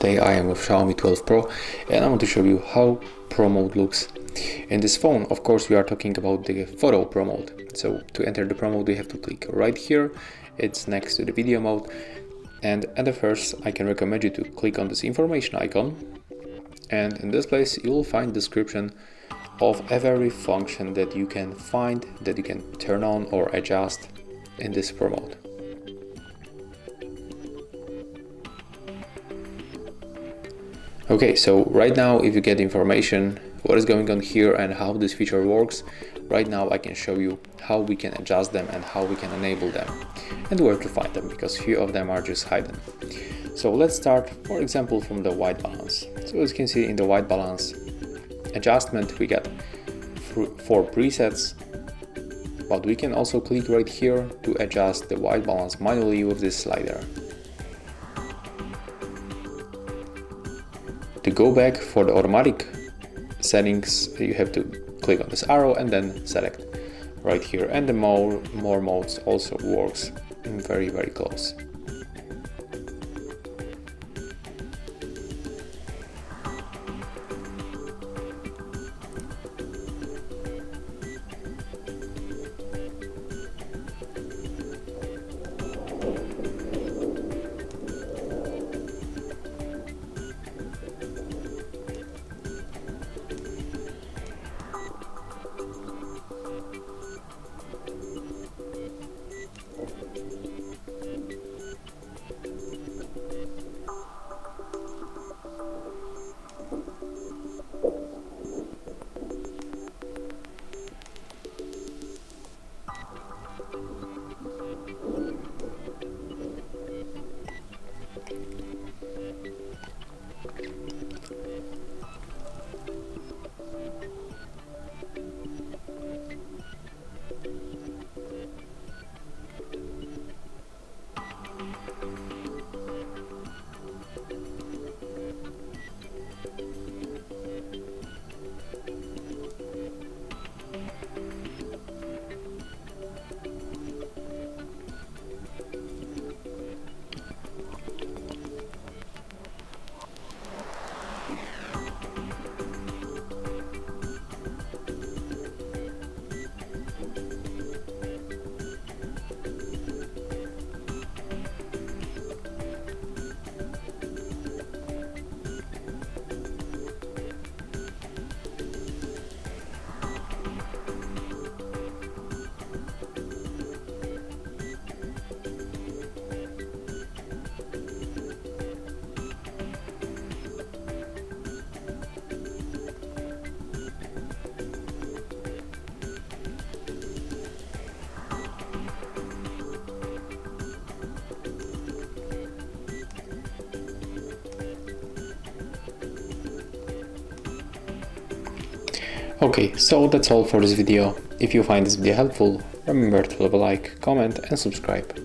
Today I am with Xiaomi 12 Pro and I want to show you how Pro mode looks in this phone. Of course we are talking about the photo Pro mode. So to enter the Pro mode we have to click right here. It's next to the video mode, and at the first I can recommend you to click on this information icon, and in this place you will find description of every function that you can find, that you can turn on or adjust in this Pro mode. Okay, so right now if you get information what is going on here and how this feature works, right now I can show you how we can adjust them and how we can enable them and where to find them, because few of them are just hidden. So let's start, for example, from the white balance. So as you can see in the white balance adjustment we got 4 presets, but we can also click right here to adjust the white balance manually with this slider. To go back for the automatic settings you have to click on this arrow and then select right here, and the more modes also works very close. Okay, so that's all for this video. If you find this video helpful, remember to leave a like, comment and subscribe.